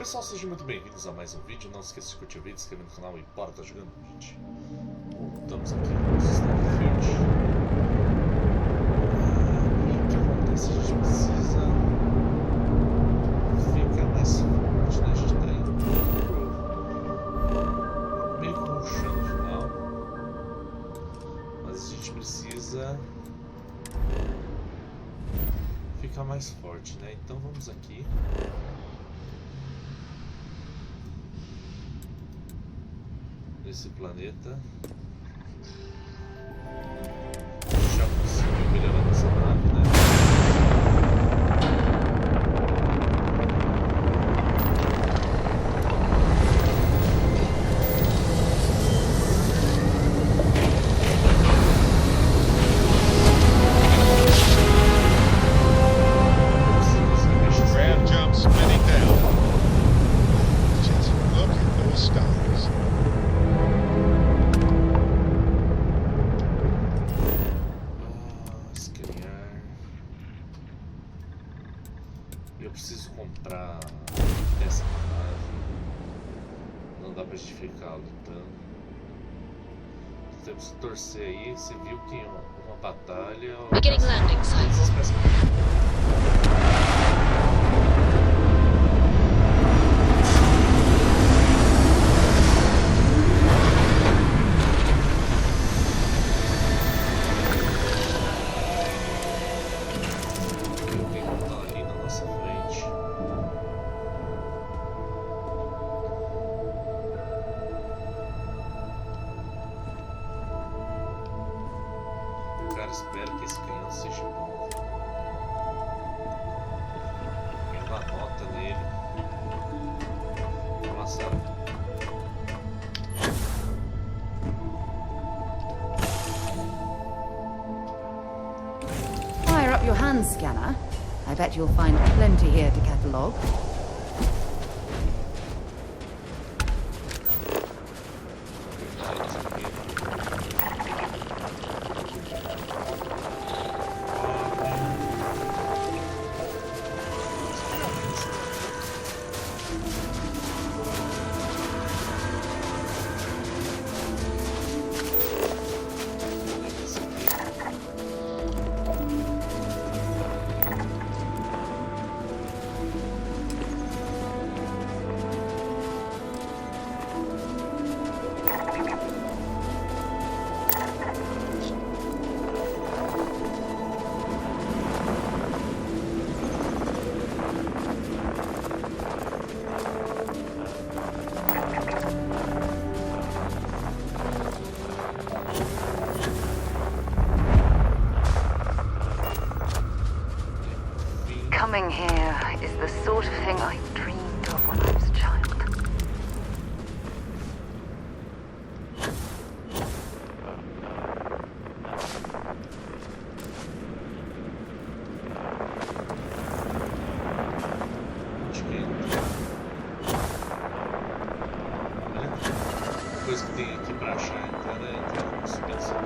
pessoal, sejam muito bem-vindos a mais um vídeo. Não esqueça de curtir o vídeo, se inscrever no canal e bora tá jogando, gente. Voltamos aqui no Starfield. O que acontece? A gente precisa ficar mais forte, né? A gente tá indo meio que rushando no final. Mas a gente precisa ficar mais forte, né? Então vamos aqui. Nesse planeta já conseguiu melhorar nossa nave, né? Grand jump spinning down. Just look at those stars. Eu preciso comprar essa nave. Não dá pra gente ficar lutando. Temos que torcer aí. Você viu que em uma batalha. Beginning landing sites. Espero que esse canhão seja bom. Tem uma nota nele. Nossa. Fire up your hand scanner. I bet you'll find plenty here to catalogue. Coming here is the sort of thing I dreamed of when I was a child. A coisa que tem aqui pra achar a entrada é entrar no espaço aqui.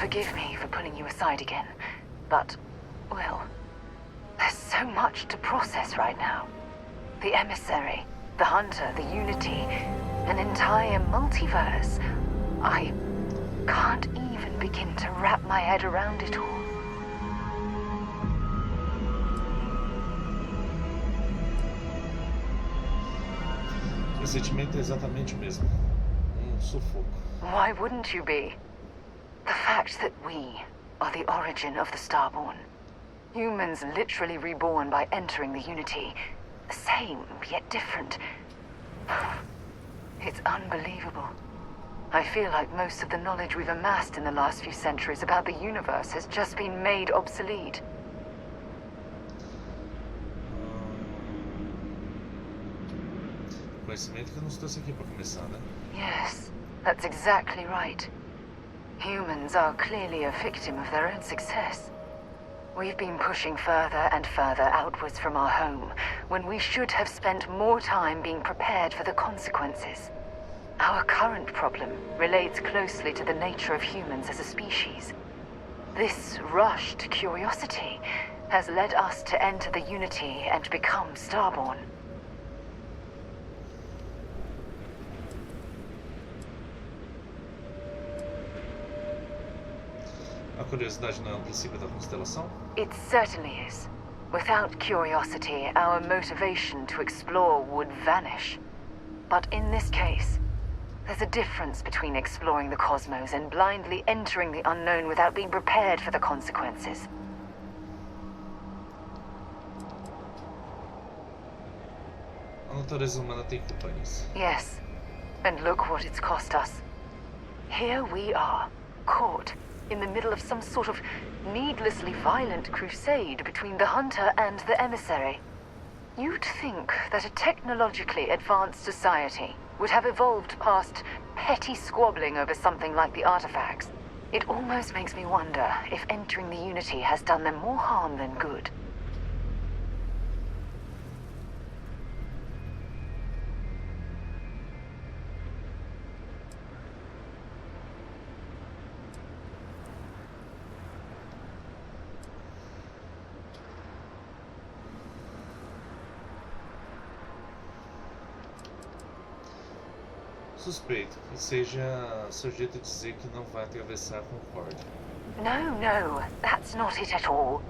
Forgive me for pulling you aside again, but, well, there's so much to process right now. The emissary, the hunter, the unity, an entire multiverse. I can't even begin to wrap my head around it all. O sentimento é exatamente o mesmo. Sufoco. Why wouldn't you be? The fact that we are the origin of the Starborn. Humans literally reborn by entering the Unity. The same, yet different. It's unbelievable. I feel like most of the knowledge we've amassed in the last few centuries about the universe has just been made obsolete. Conhecimento que nos trouxe aqui para começar, né? Yes, that's exactly right. Humans are clearly a victim of their own success. We've been pushing further and further outwards from our home, when we should have spent more time being prepared for the consequences. Our current problem relates closely to the nature of humans as a species. This rushed curiosity has led us to enter the Unity and become Starborn. A curiosidade não é um princípio da constelação? It certainly is. Without curiosity, our motivation to explore would vanish. But in this case, there's a difference between exploring the cosmos and blindly entering the unknown without being prepared for the consequences. A natureza humana tem culpa nisso. Yes, and look what it's cost us. Here we are, caught in the middle of some sort of needlessly violent crusade between the hunter and the emissary. You'd think that a technologically advanced society would have evolved past petty squabbling over something like the artifacts. It almost makes me wonder if entering the Unity has done them more harm than good. Suspeito que seja seu jeito de dizer que não vai atravessar a Concórdia. No, that's not it at all.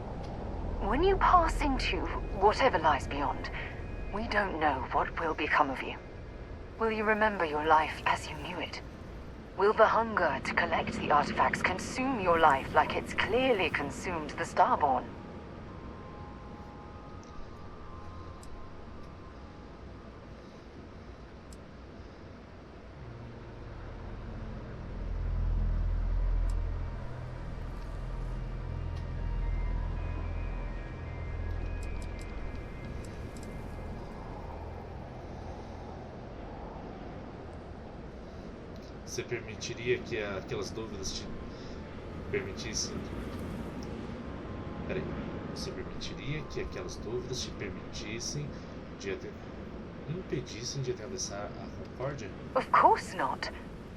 When you pass into whatever lies beyond, we don't know what will become of you. Will you remember your life as you knew it? Will the hunger to collect the artifacts consume your life like it's clearly consumed the Starborn? Você permitiria que aquelas dúvidas te permitissem... Peraí. Você permitiria que aquelas dúvidas te permitissem de impedissem de atravessar a Concórdia? Of course not.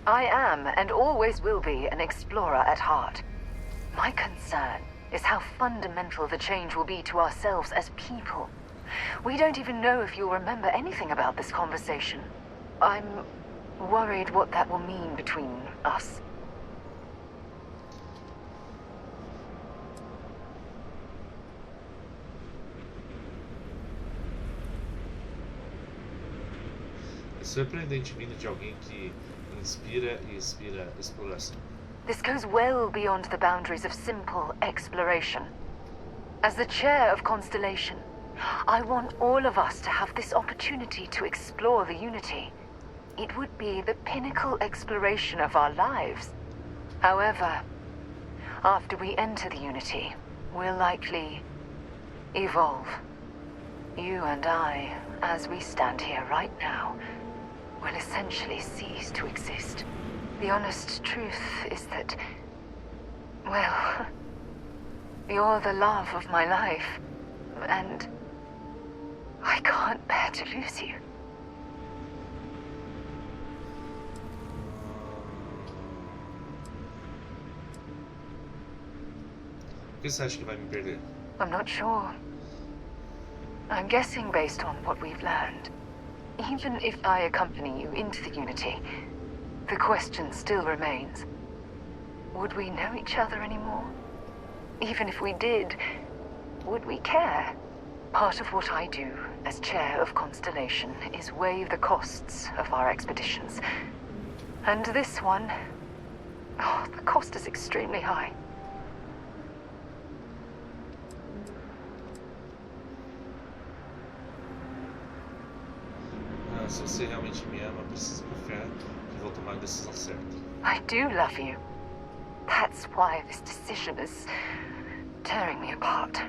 I am, and always will be, an explorer at heart. My concern is how fundamental the change will be to ourselves as people. We don't even know if you'll remember anything about this conversation. I'm worried what that will mean between us. É surpreendente vindo de alguém que inspira e expira exploração. This goes well beyond the boundaries of simple exploration. As the chair of Constellation, I want all of us to have this opportunity to explore the Unity. It would be the pinnacle exploration of our lives. However, after we enter the Unity, we'll likely evolve. You and I, as we stand here right now, will essentially cease to exist. The honest truth is that, well, you're the love of my life, and I can't bear to lose you. que você acha que vai me perder? I'm not sure. I'm guessing based on what we've learned. Even if I accompany you into the Unity, the question still remains. Would we know each other anymore? Even if we did, would we care? Part of what I do as chair of Constellation is weigh the costs of our expeditions. And this one, oh, the cost is extremely high. Se você realmente me ama, precisa confiar que vou tomar a decisão certa. I do love you. That's why this decision is tearing me apart.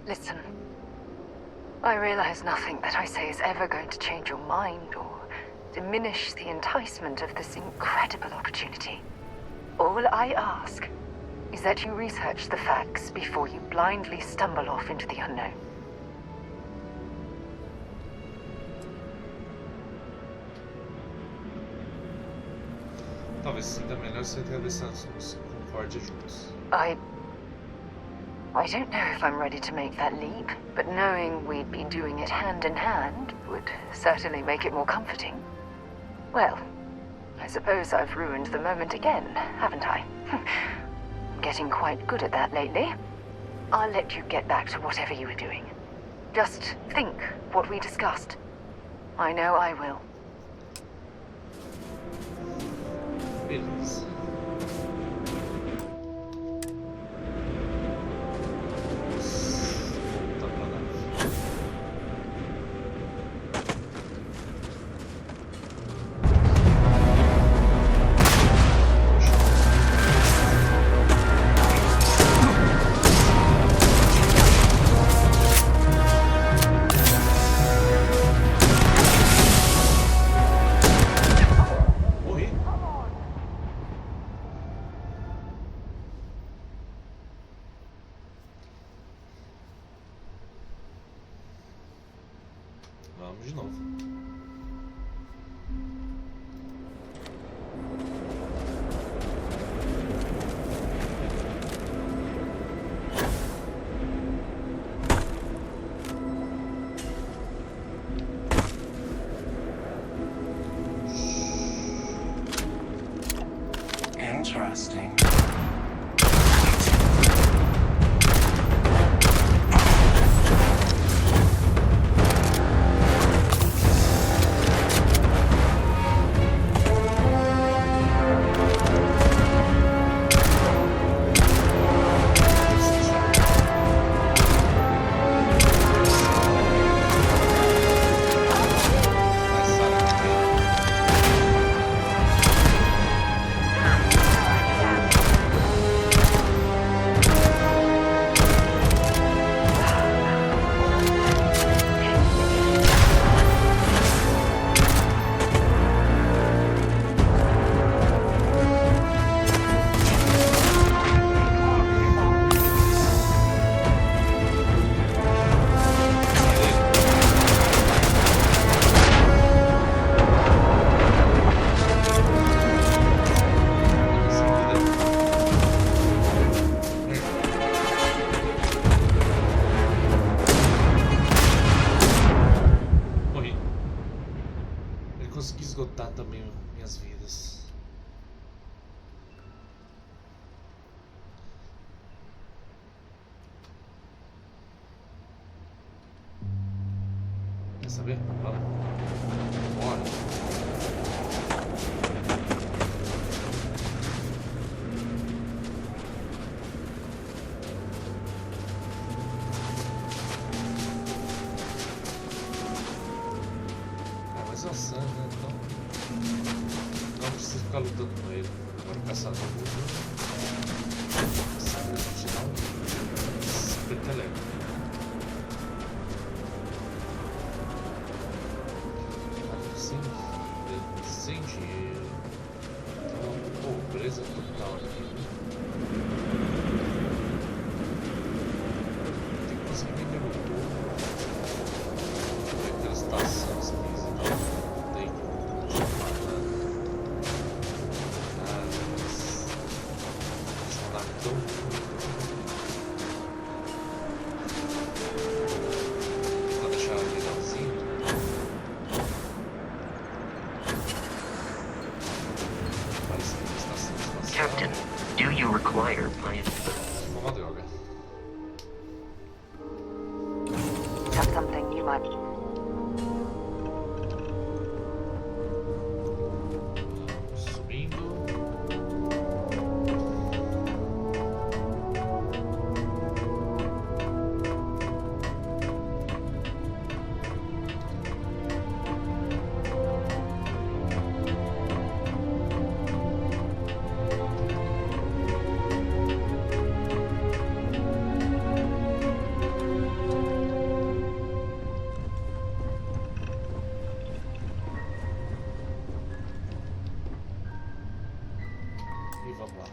Listen, I realize nothing that I say is ever going to change your mind or diminish the enticement of this incredible opportunity. All I ask is that you research the facts before you blindly stumble off into the unknown. Talvez seja melhor se atravessarmos Concórdia juntos. I don't know if I'm ready to make that leap, but knowing we'd be doing it hand in hand would certainly make it more comforting. Well, I suppose I've ruined the moment again, haven't I? Getting quite good at that lately. I'll let you get back to whatever you were doing. Just think what we discussed. I know I will. Beleza. Vamos voltar pra nave. Morri. Vamos de novo. Interesting. Consegui esgotar também minhas vidas. Quer saber? Vamos. Bora. Mas é o Sam, né? Então não precisa ficar lutando com ele. Agora o caçador sabe, a gente dá um peteleco. Sem dinheiro. Então, pobreza total aqui. Tem que conseguir vender o povo. Ver aquela estação, as coisas e tal. Não tem como chamar nada. Mas eles mandaram tão required by it. Foi uma droga. Have something you might. Subindo. E vamos lá.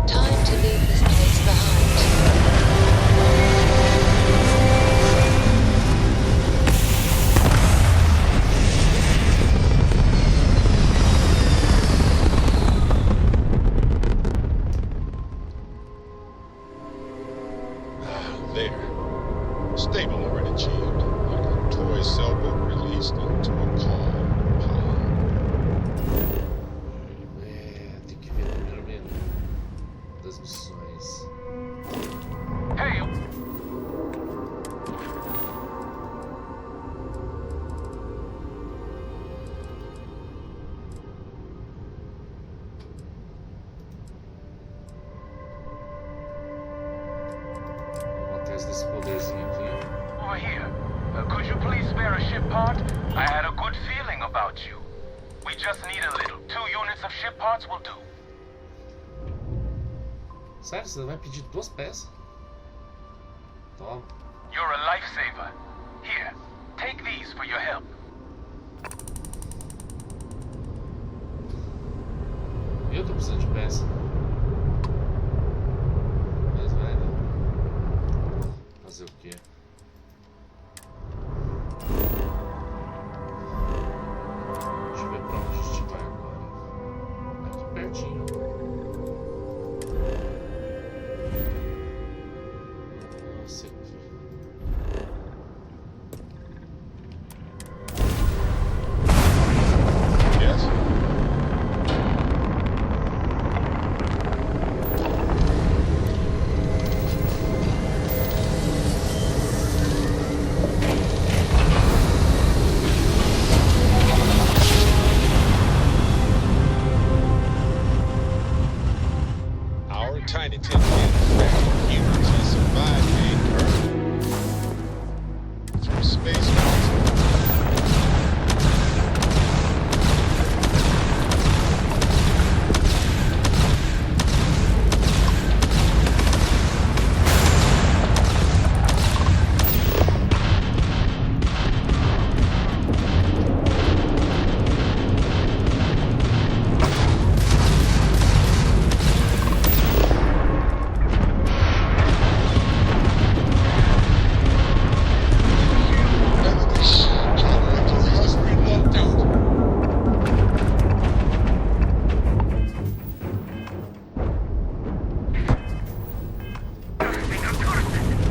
Time to leave this place behind. There. Stable already achieved. Like a toy sailboat released into a calm pond. Tem que ver o primeiro menu das missões. Hey, Vamos atrás desse poderzinho aqui. over here. Could you please spare a ship part? I had a good feeling about you. We just need a little. 2 units of ship parts will do. Sério, você vai pedir 2 peças? Toma. You're a lifesaver. Here, take these for your help. Eu tô precisando de peça. Mas vai, né? Fazer o quê? Deixa eu ver pra onde a gente vai agora. Aqui pertinho. Nossa, aqui. Yes? Our tiny tin can humans to survive being burned through space transport.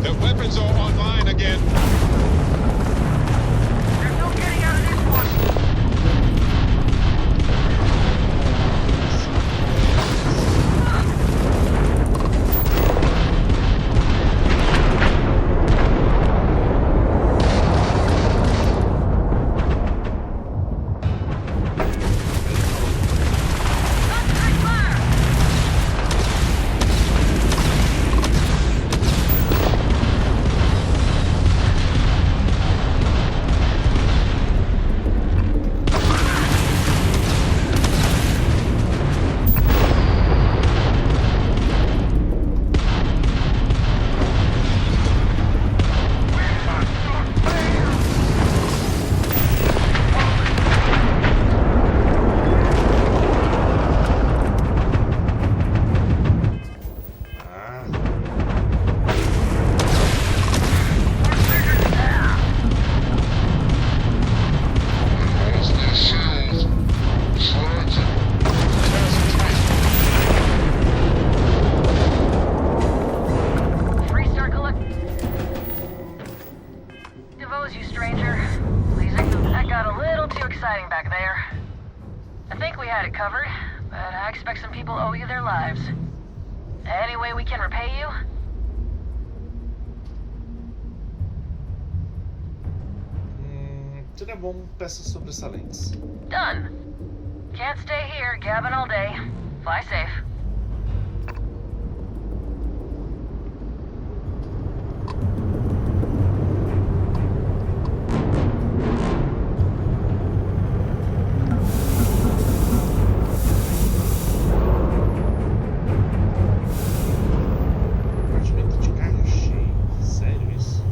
The weapons are online again. There's no getting out of this one. their lives. Any way we can repay you? Seria bom peças sobressalentes. Done. Can't stay here gabbing all day. Fly safe. Compartimento de carga cheio. Sério isso?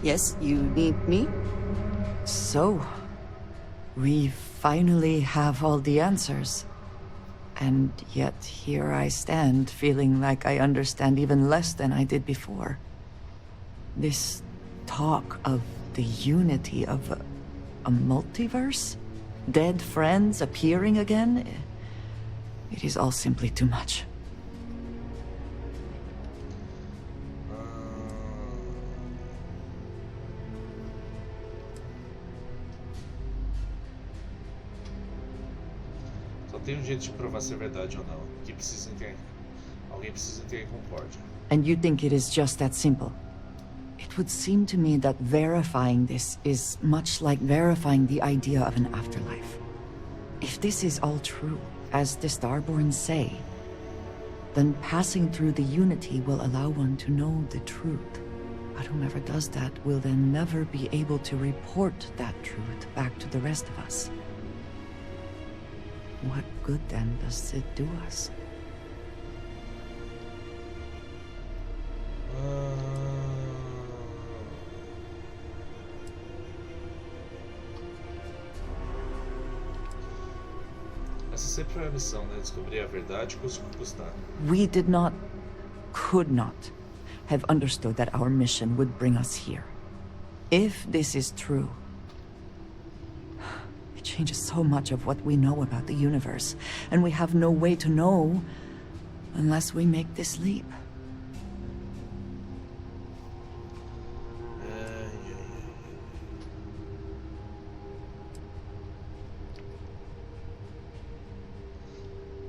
Yes, you need me? So, we finally have all the answers. And yet here I stand, feeling like I understand even less than I did before. This talk of the unity of a multiverse? Dead friends appearing again? It is all simply too much. Só tem um jeito de provar se é verdade ou não. Que precisa ter... Alguém precisa ter concórdia. And you think it is just that simple? It would seem to me that verifying this is much like verifying the idea of an afterlife. If this is all true, as the Starborn say, then passing through the Unity will allow one to know the truth. But whomever does that will then never be able to report that truth back to the rest of us. What good then does it do us? Essa sempre foi a missão, né? Descobrir a verdade custe o que custar. We did not, could not, have understood that our mission would bring us here. If this is true, it changes so much of what we know about the universe, and we have no way to know unless we make this leap.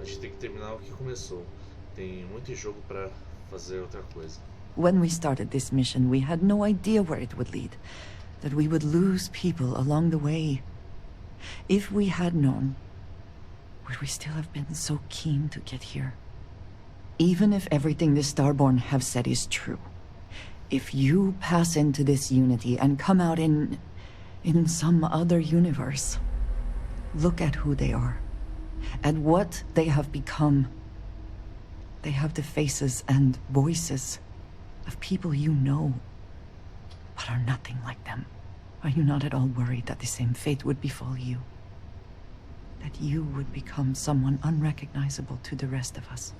A gente tem que terminar o que começou. Tem muito jogo pra fazer outra coisa. When we started this mission, we had no idea where it would lead, that we would lose people along the way. If we had known, would we still have been so keen to get here? Even if everything the Starborn have said is true, if you pass into this Unity and come out in some other universe, look at who they are, at what they have become. They have the faces and voices of people you know, but are nothing like them. Are you not at all worried that the same fate would befall you? That you would become someone unrecognizable to the rest of us?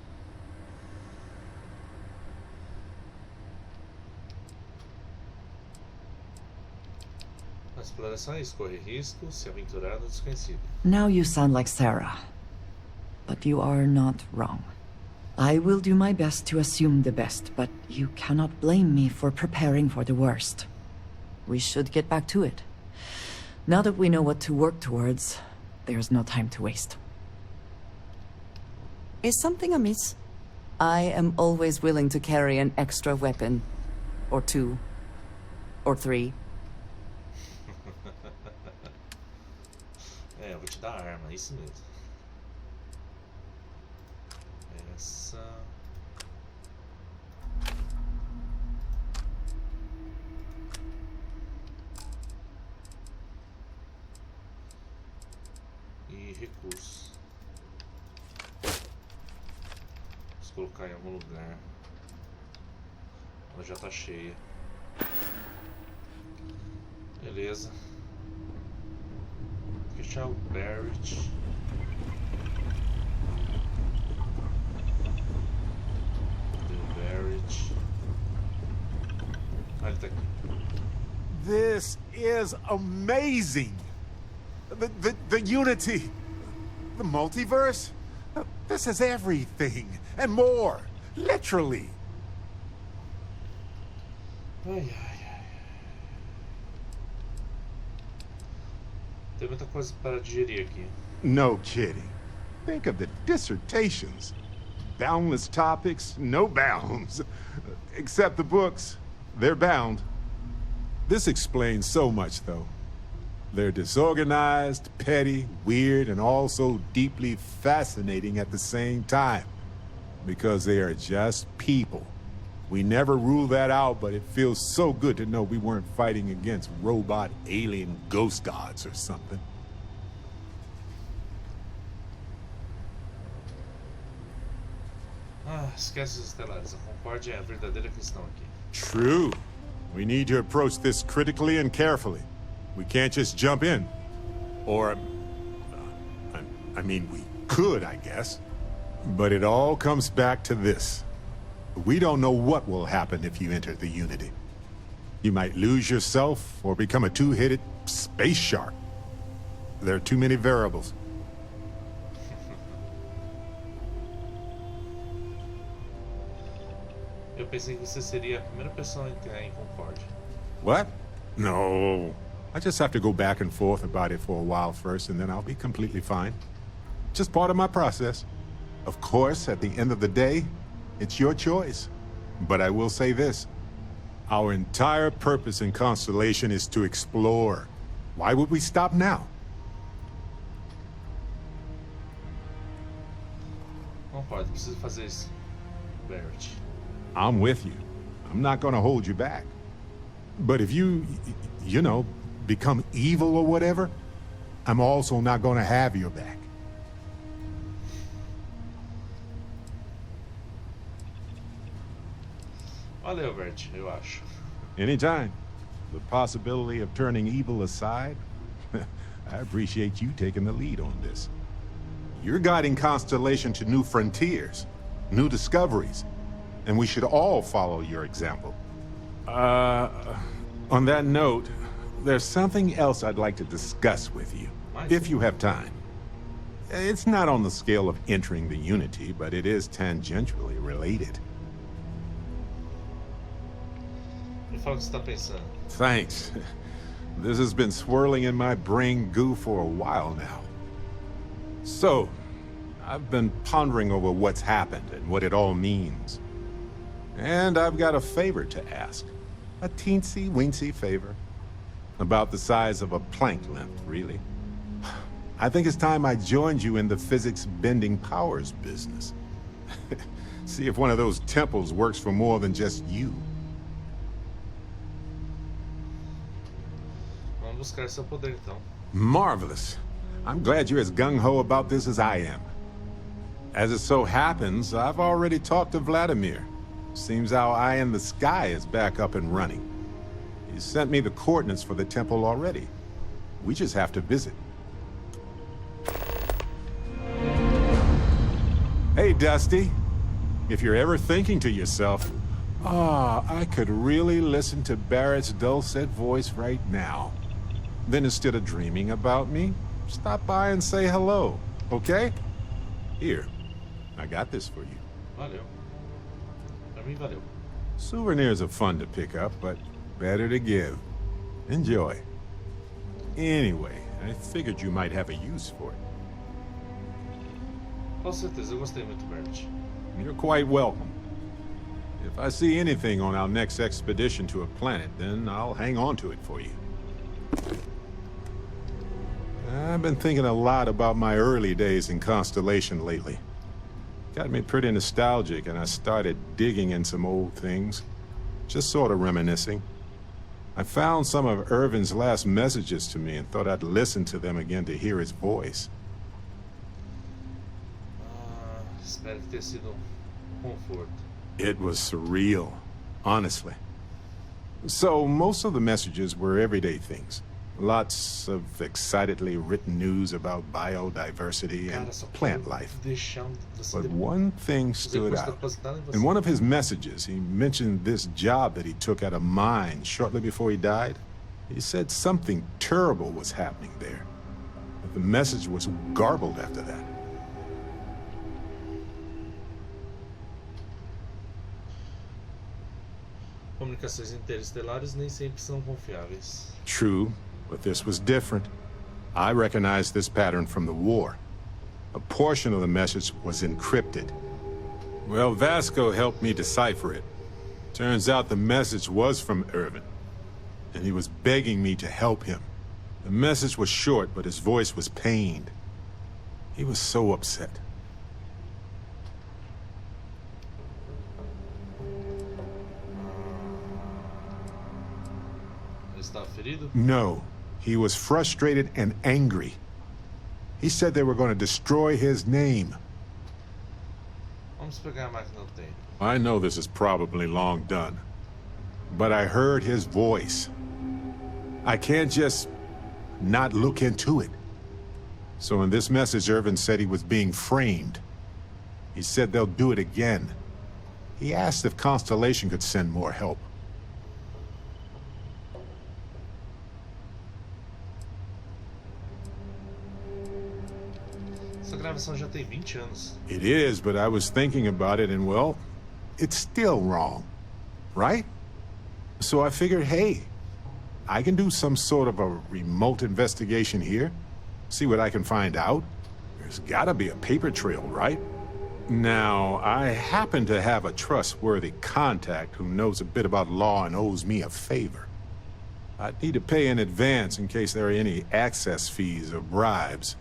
A exploração é isso, correr risco, se aventurar no desconhecido. Now you sound like Sarah, but you are not wrong. I will do my best to assume the best, but you cannot blame me for preparing for the worst. We should get back to it. Now that we know what to work towards, there's no time to waste. Is something amiss? I am always willing to carry an extra weapon. Or two. Or three. É, eu vou te dar arma, isso mesmo. Essa... E recursos. Vamos colocar em algum lugar. Ela já tá cheia. Beleza. Fechar o Barrett. Cadê o Barrett? Ah, ele tá aqui. This is amazing! The Unity! The multiverse? This is everything, and more! Literally! Ai, ai, ai. Tem muita coisa para digerir aqui. No kidding. Think of the dissertations. Boundless topics, no bounds. Except the books. They're bound. This explains so much, though. They're disorganized, petty, weird, and also deeply fascinating at the same time. Because they are just people. We never rule that out, but it feels so good to know we weren't fighting against robot alien ghost gods or something. Ah, esquece os estelares. A Concórdia é a verdadeira questão aqui. True. We need to approach this critically and carefully. We can't just jump in. Or... I mean, we could, I guess. But it all comes back to this. We don't know what will happen if you enter the Unity. You might lose yourself or become a two-headed space shark. There are too many variables. Eu pensei que você seria a primeira pessoa a entrar em Concórdia. What? No. I just have to go back and forth about it for a while first, and then I'll be completely fine. Just part of my process. Of course, at the end of the day, it's your choice. But I will say this. Our entire purpose in Constellation is to explore. Why would we stop now? Concordo, preciso fazer isso. Barrett. I'm with you. I'm not gonna hold you back. But if you know, become evil or whatever, I'm also not gonna have your back. Valeu, Barrett, eu acho. Anytime. The possibility of turning evil aside, I appreciate you taking the lead on this. You're guiding Constellation to new frontiers, new discoveries, and we should all follow your example. On that note, there's something else I'd like to discuss with you, if you have time. It's not on the scale of entering the Unity, but it is tangentially related. Me fala o que você tá pensando. Thanks. This has been swirling in my brain goo for a while now. So, I've been pondering over what's happened and what it all means. And I've got a favor to ask. A teensy-weensy favor. About the size of a plank length, really. I think it's time I joined you in the physics-bending powers business. See if one of those temples works for more than just you. Vamos buscar seu poder, então. Marvelous. I'm glad you're as gung-ho about this as I am. As it so happens, I've already talked to Vladimir. Seems our eye in the sky is back up and running. He sent me the coordinates for the temple already. We just have to visit. Hey, Dusty. If you're ever thinking to yourself, I could really listen to Barrett's dulcet voice right now. Then instead of dreaming about me, stop by and say hello, okay? Here, I got this for you. Valeu. Pra mim, valeu. Souvenirs are fun to pick up, but better to give. Enjoy. Anyway, I figured you might have a use for it. Com certeza, eu gostei muito, Barrett. You're quite welcome. If I see anything on our next expedition to a planet, then I'll hang on to it for you. I've been thinking a lot about my early days in Constellation lately. Got me pretty nostalgic, and I started digging in some old things. Just sort of reminiscing. I found some of Irvin's last messages to me and thought I'd listen to them again to hear his voice. Espero que tenha sido conforto. It was surreal, honestly. So, most of the messages were everyday things. Lots of excitedly written news about biodiversity and plant life. But one thing stood out. In one of his messages, he mentioned this job that he took at a mine shortly before he died. He said something terrible was happening there. But the message was garbled after that. Comunicações interestelares nem sempre são confiáveis. True, but this was different. I recognized this pattern from the war. A portion of the message was encrypted. Well, Vasco helped me decipher it. Turns out the message was from Irvin, and he was begging me to help him. The message was short, but his voice was pained. He was so upset. Está ferido? No. He was frustrated and angry. He said they were going to destroy his name. Vamos pegar a máquina do tempo. I know this is probably long done. but I heard his voice. I can't just not look into it. So in this message, Irvin said he was being framed. He said they'll do it again. He asked if Constellation could send more help. Essa gravação já tem 20 anos. It is, but I was thinking about it and, well, it's still wrong, right? So I figured, hey, I can do some sort of a remote investigation here, see what I can find out. There's gotta be a paper trail, right? Now, I happen to have a trustworthy contact who knows a bit about law and owes me a favor. I'd need to pay in advance in case there are any access fees or bribes.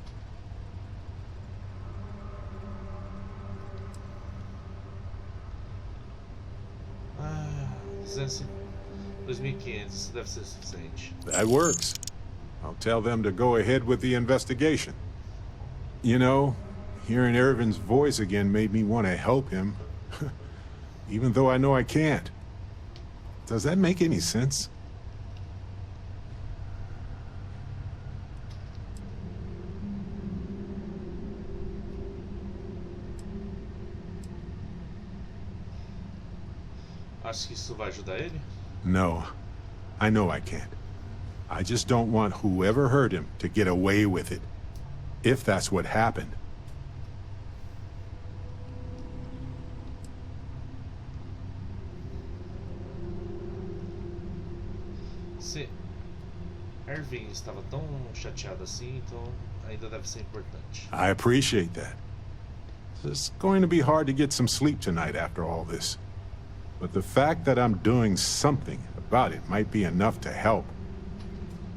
Ah, 2.500, isso deve ser suficiente. That works. I'll tell them to go ahead with the investigation. You know, hearing Irvin's voice again made me want to help him, even though I know I can't. Does that make any sense? Acho que isso vai ajudar ele? No, I know I can't. I just don't want whoever hurt him to get away with it, if that's what happened. Se Irving estava tão chateado assim, então ainda deve ser importante. I appreciate that. It's going to be hard to get some sleep tonight after all this. But the fact that I'm doing something about it might be enough to help.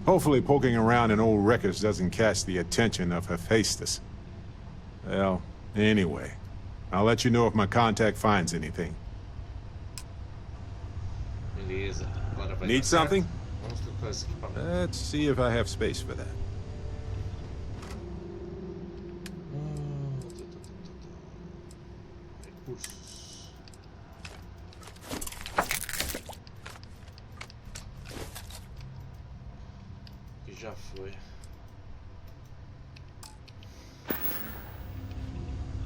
Hopefully poking around in old records doesn't catch the attention of Hephaestus. Well, anyway, I'll let you know if my contact finds anything. Beleza. Agora vai Need dar something? certo. Vamos trocar esse equipamento. Let's see if I have space for that. Recursos. Que já foi.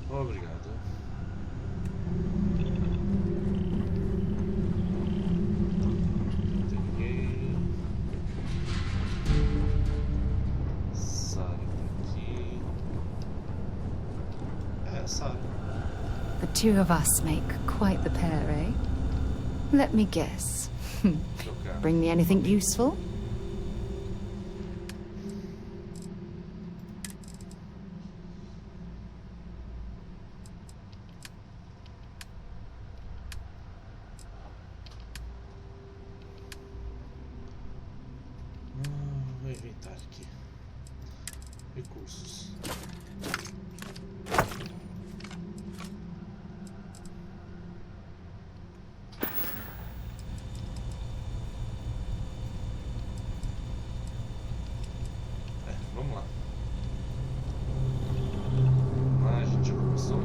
Obrigado. Não tem ninguém. Sarah tá aqui. É, Sarah. The two of us make quite the pair, eh? Let me guess. Trocar. Bring me anything useful? Vou inventar aqui. Recursos. Vamos lá. Ah, a gente já começou.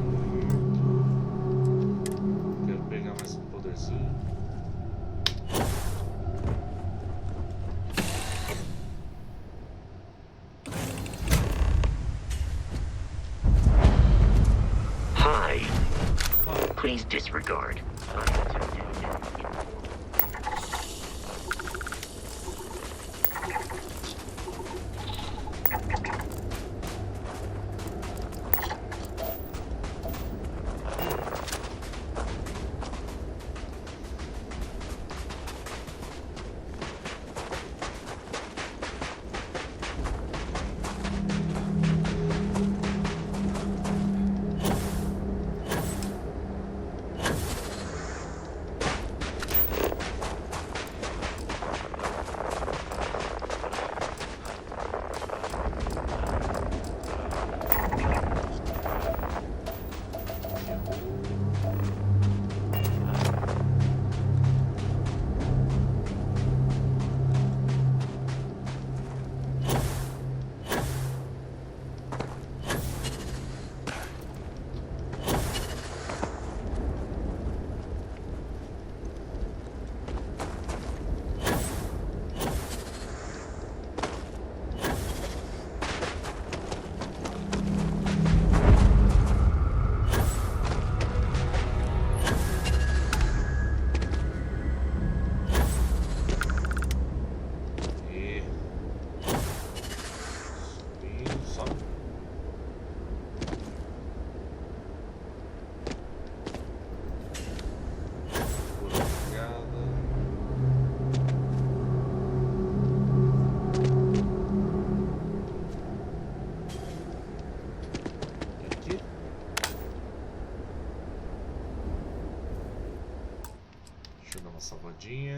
Quero pegar mais um poderzinho. Hi. Please disregard. salvadinha.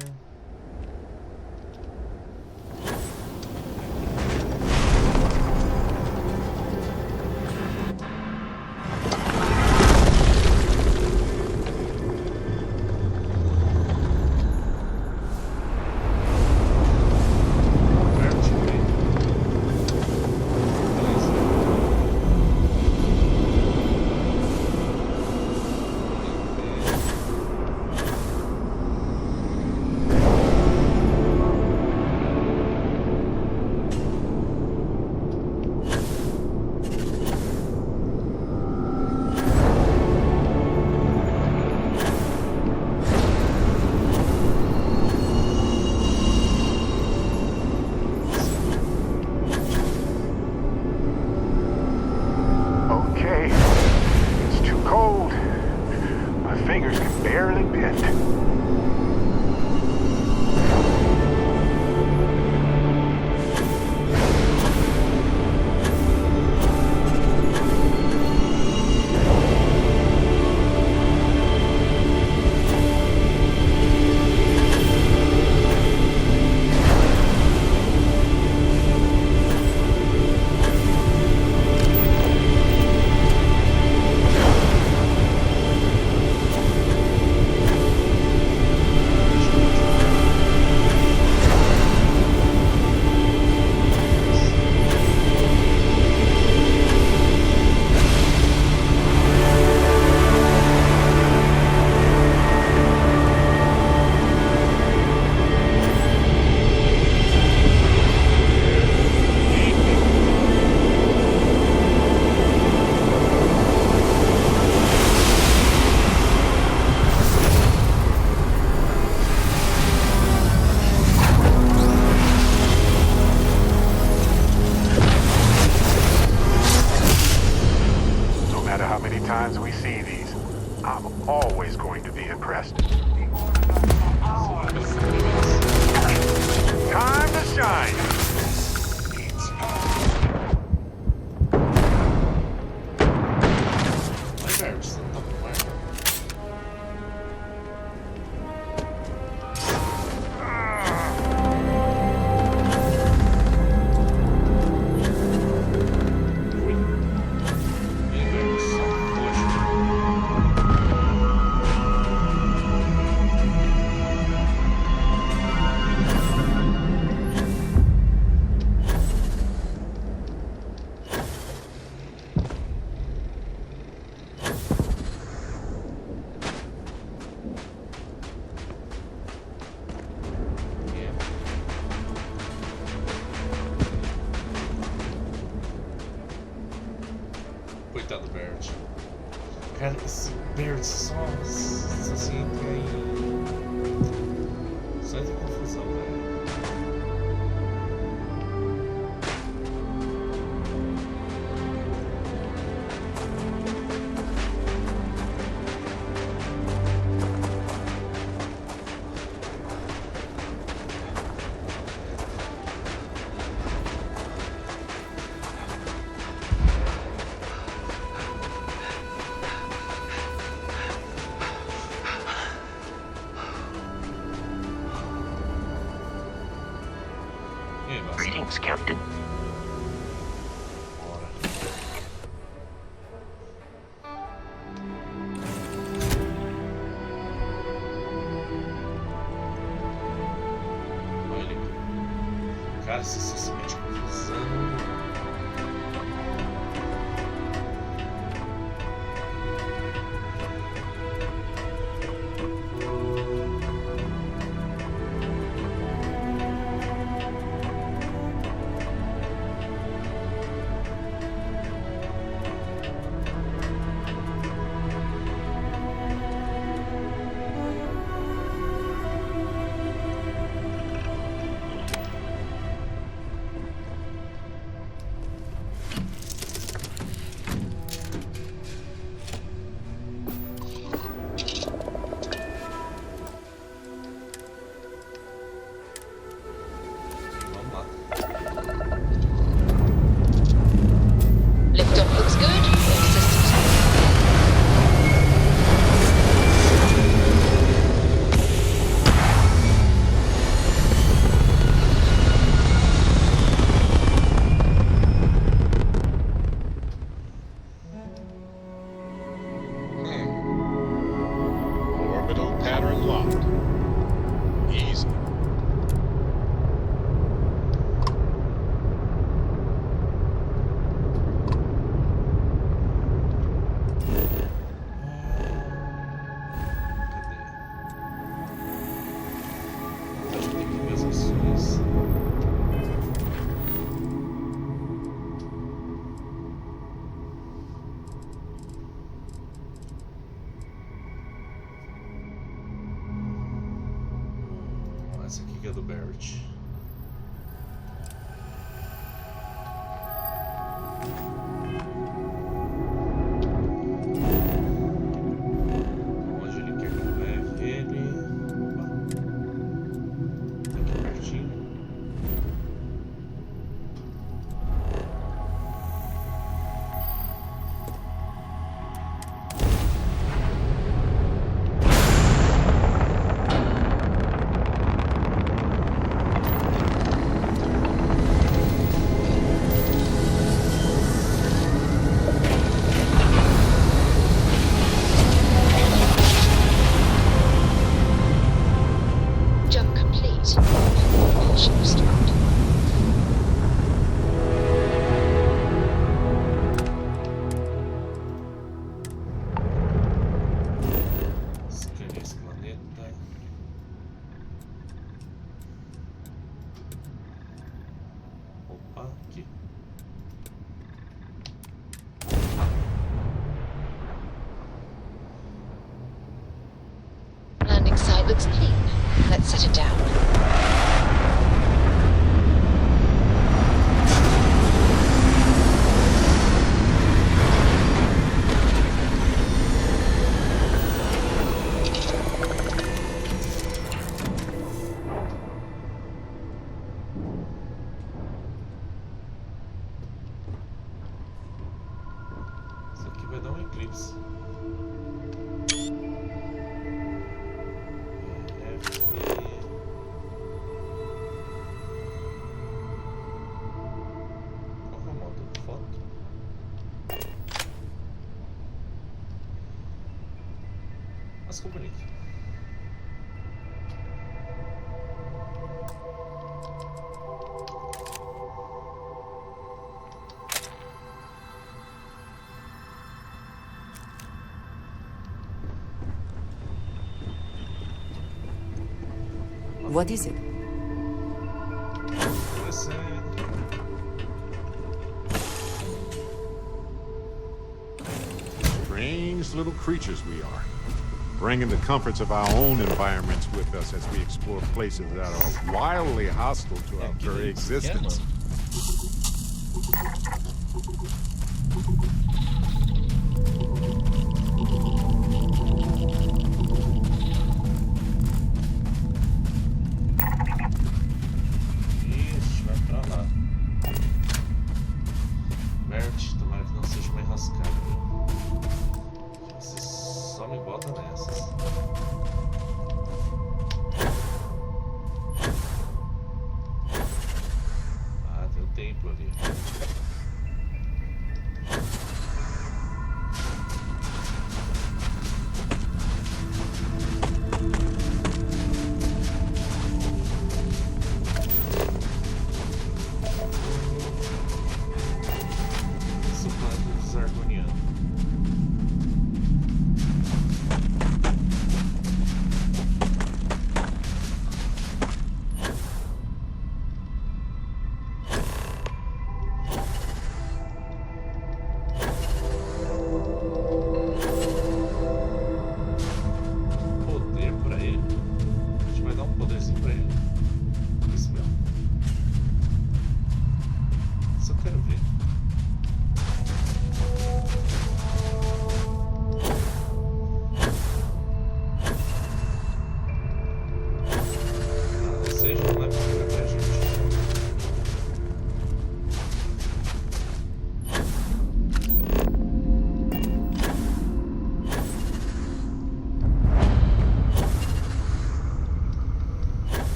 Coitado do Barrett. Cara, esse Barrett só assim entra em. Só entra em confusão, velho. Greetings, Captain. Bora. Olha ele. Cara, se você se mete confusão. unlocked. Easy. Essa aqui que é do Barrett. Onde ele quer que eu leve ele? Opa. Aqui pertinho. Jump complete. Propulsion restored. Escaneia esse planeta. Opa, aqui. Landing site looks clean. Let's set it down. Isso aqui vai dar um eclipse. Qual que é o modo? Foto? Mas ficou bonito. What is it? Interessante. Strange little creatures we are, bringing the comforts of our own environments with us as we explore places that are wildly hostile to our very existence. Ixi, vai pra lá. Barrett, tomara que não seja uma enrascada, viu? Você só me bota nessas. Ah, deu tempo.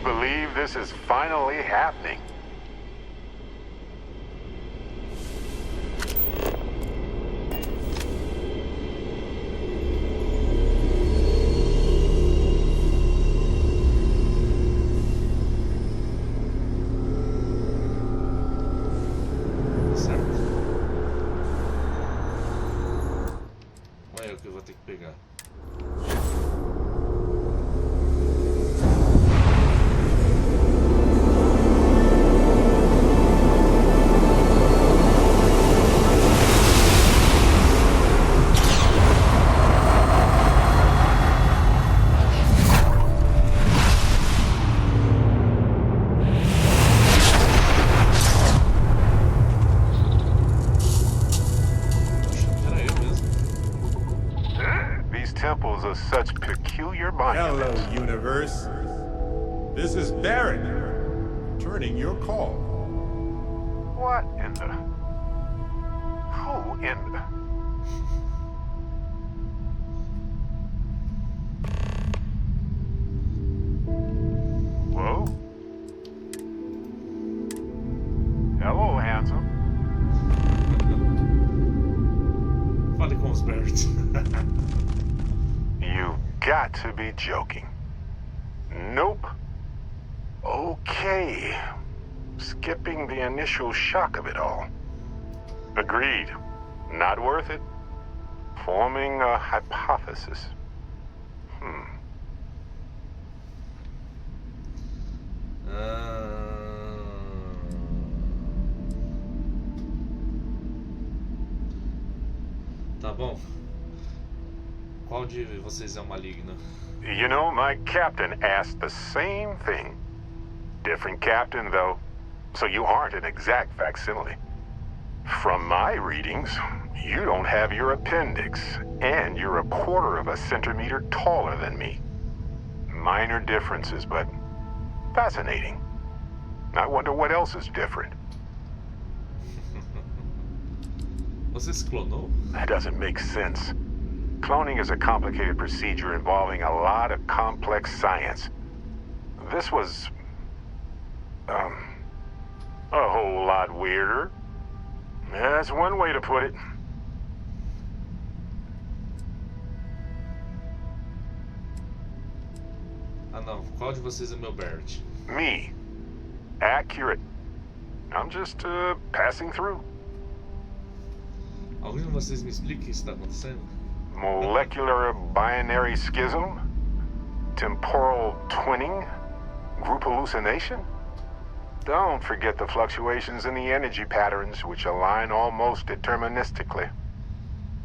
believe this is finally happening? Certo? Olha o que eu vou ter que pegar. Temples of such peculiar monuments. Hello, universe. This is Barrett, returning your call. What in the... Who in the... Whoa? Hello, handsome. Fale com os Barrett. You've got to be joking. Nope. Okay. Skipping the initial shock of it all. Agreed. Not worth it. Forming a hypothesis. Tá bom. Qual de vocês é o maligno? You know, my captain asked the same thing. Different captain, though. So you aren't an exact facsimile. From my readings, you don't have your appendix, and you're a quarter of a centimeter taller than me. Minor differences, but fascinating. I wonder what else is different. Você se clonou? That doesn't make sense. Cloning is a complicated procedure involving a lot of complex science. This was... a whole lot weirder. That's one way to put it. Ah não, qual de vocês é meu Barrett? Me. Accurate. I'm just, passing through. Alguém de vocês me explica o que está acontecendo? Molecular binary schism? Temporal twinning? Group hallucination? Don't forget the fluctuations in the energy patterns, which align almost deterministically.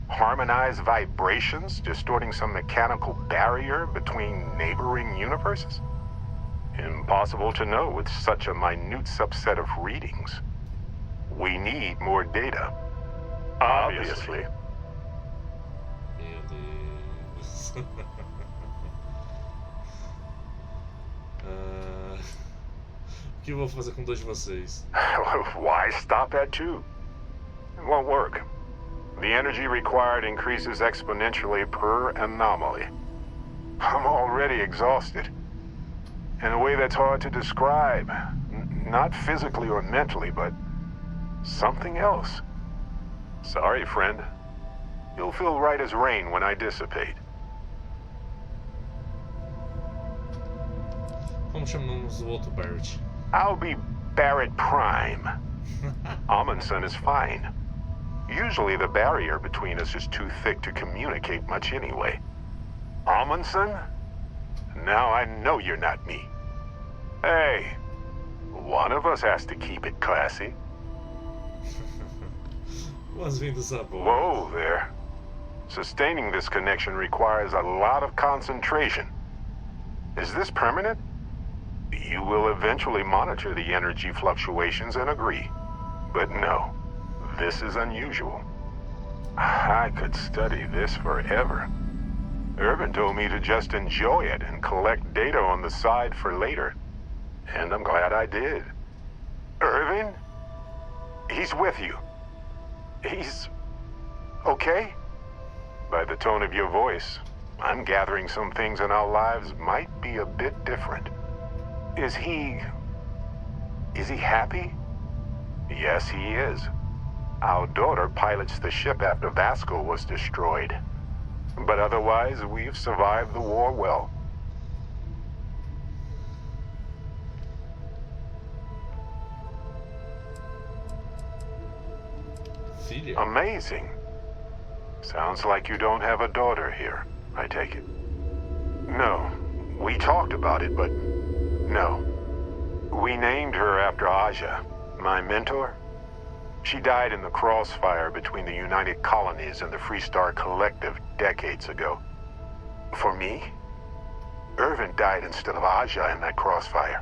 Harmonized vibrations distorting some mechanical barrier between neighboring universes? Impossible to know with such a minute subset of readings. We need more data. Obviously. Meu Deus. O que eu vou fazer com dois de vocês? Why stop at two? It won't work. The energy required increases exponentially per anomaly. I'm already exhausted. In a way that's hard to describe. Not physically or mentally, but something else. Sorry, friend. You'll feel right as rain when I dissipate. Como chamamos o outro Barrett? I'll be Barrett Prime. Amundsen is fine. Usually the barrier between us is too thick to communicate much anyway. Amundsen? Now I know you're not me. Hey, one of us has to keep it classy. Boas-vindas a bordo. Whoa there. Sustaining this connection requires a lot of concentration. Is this permanent? You will eventually monitor the energy fluctuations and agree. But no, this is unusual. I could study this forever. Irvin told me to just enjoy it and collect data on the side for later. And I'm glad I did. Irvin? He's with you. He's... okay? By the tone of your voice, I'm gathering some things in our lives might be a bit different. Is he happy? Yes, he is. Our daughter pilots the ship after Vasco was destroyed. But otherwise, we've survived the war well. Filha? Amazing. Sounds like you don't have a daughter here, I take it. No, we talked about it, but no. We named her after Aja, my mentor. She died in the crossfire between the United Colonies and the Freestar Collective decades ago. For me, Irvin died instead of Aja in that crossfire.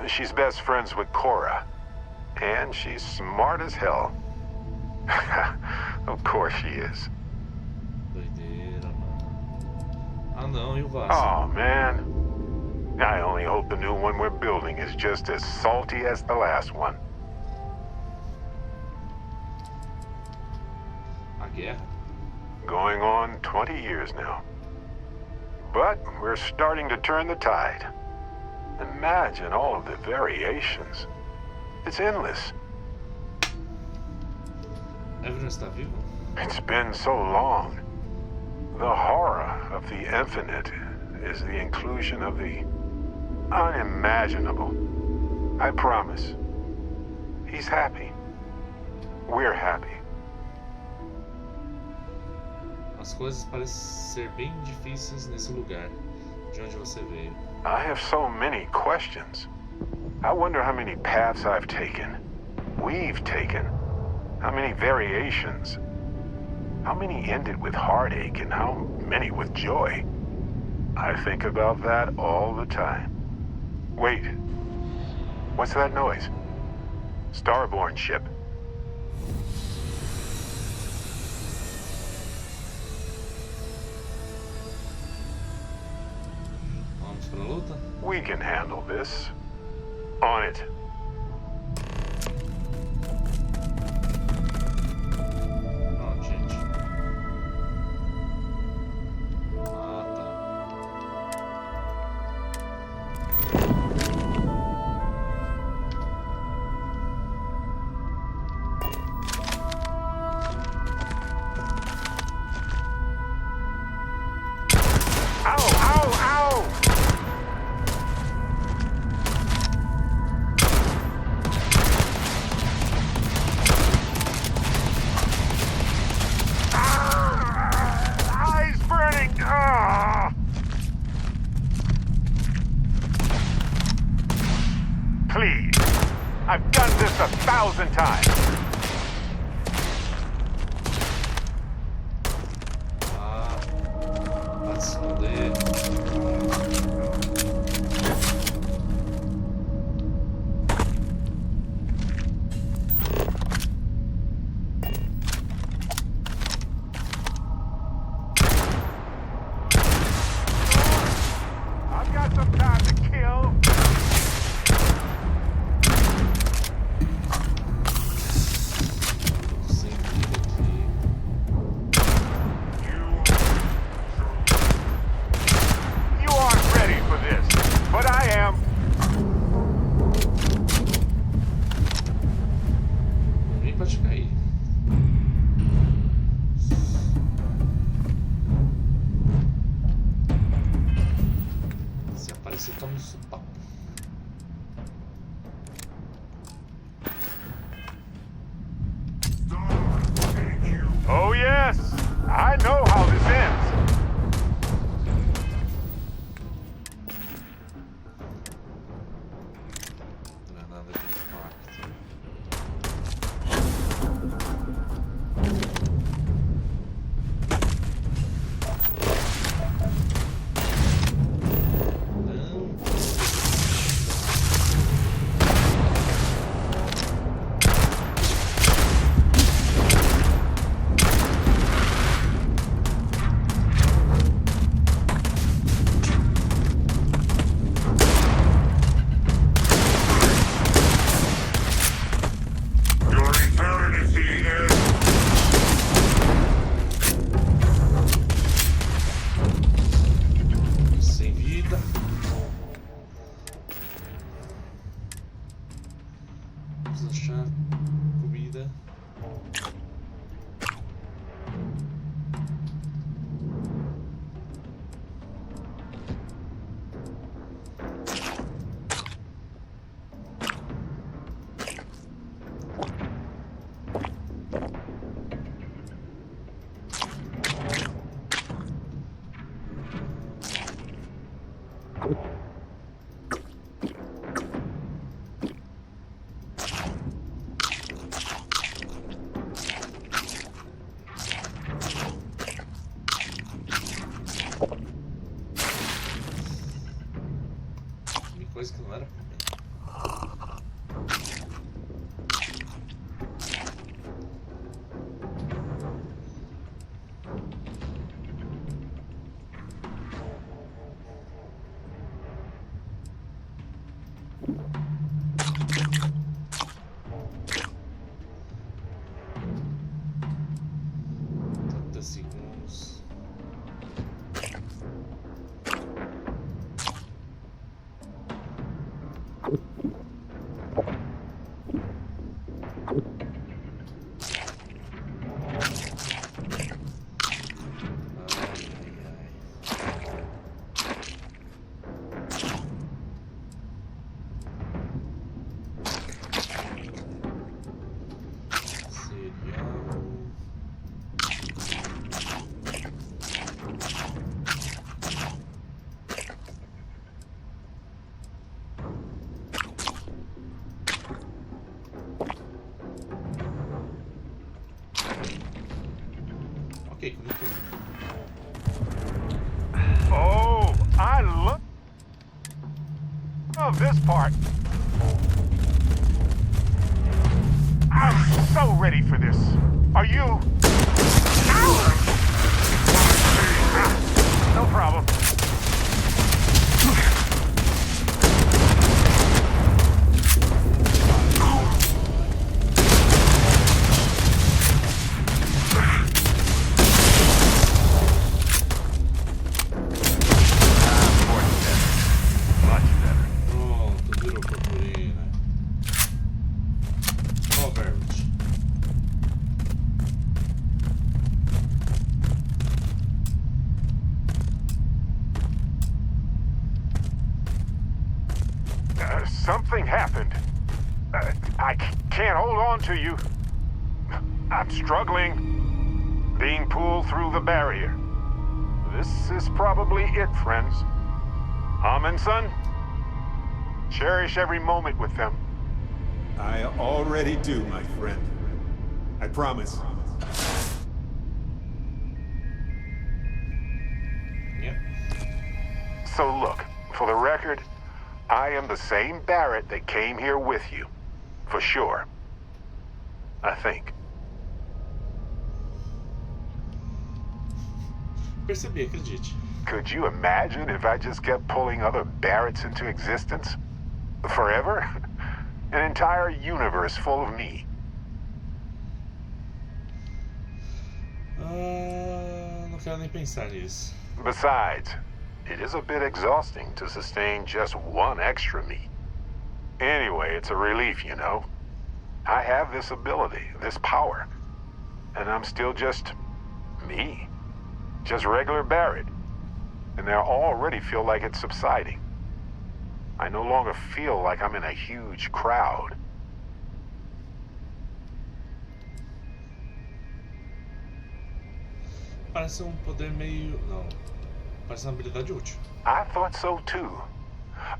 She's best friends with Cora, and she's smart as hell. Of course she is. Doideira, mano. Ah não, e o Vasco? Oh, man. I only hope the new one we're building is just as salty as the last one. A guerra? Going on 20 years now. But we're starting to turn the tide. Imagine all of the variations. It's endless. Evelyn está vivo? It's been so long. The horror of the infinite is the inclusion of the unimaginable. I promise. He's happy. We're happy. As coisas parecem ser bem difíceis nesse lugar, de onde você veio. I have so many questions. I wonder how many paths I've taken. We've taken. How many variations? How many ended with heartache and how many with joy? I think about that all the time. Wait. What's that noise? Starborn ship. Vamos pra luta? We can handle this. On it. Pronto, gente. Ah, tá. Ow, ow, ow! Eyes burning! Ah! Please. I've done this 1,000 times. Ah, pode se esconder. I've got some time to kill. Sem vida aqui. You aren't ready for this, but I am. Ninguém pode cair. Se aparecer, toma um supapo. Oh yes, I know how this ends. Não é nada de impacto. Não. Ok, conectei. Oh, I love this part. I'm so ready for this. Are you? No problem. Something happened. I can't hold on to you. I'm struggling. Being pulled through the barrier. This is probably it, friends. Amundsen, cherish every moment with them. I already do, my friend. I promise. Yep. So look, for the record, I am the same Barrett that came here with you. For sure. I think. Percebi, acredite. Could you imagine if I just kept pulling other Barretts into existence? Forever? An entire universe full of me. Não quero nem pensar nisso. Besides, it is a bit exhausting to sustain just one extra me. Anyway, it's a relief, you know. I have this ability, this power. And I'm still just me. Just regular Barrett. And I already feel like it's subsiding. I no longer feel like I'm in a huge crowd. Parece poder meio... Não. Parece uma habilidade útil. I thought so too.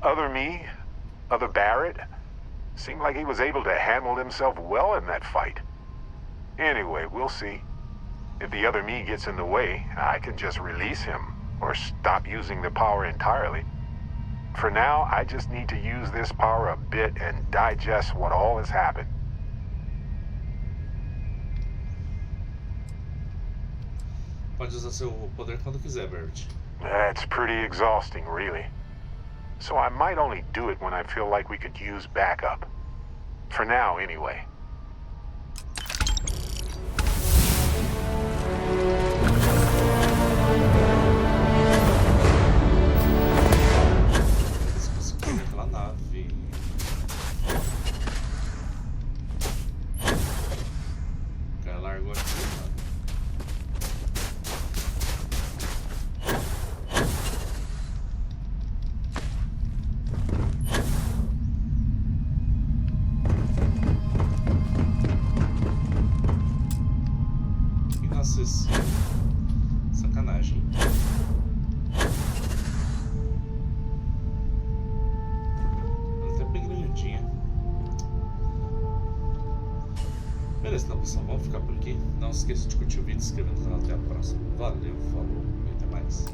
Other me, other Barrett, seemed like he was able to handle himself well in that fight. Anyway, we'll see. If the other me gets in the way, I can just release him, or stop using the power entirely. For now, I just need to use this power a bit and digest what all has happened. Pode usar seu poder quando quiser, Barrett. That's pretty exhausting, really. So I might only do it when I feel like we could use backup. For now, anyway. Aquela nave. O cara largou aqui, mano. Sacanagem. Ela até pequenininha. Beleza, então pessoal, vamos ficar por aqui. Não se esqueça de curtir o vídeo, se inscrever no canal. Até a próxima. Valeu, falou e até mais.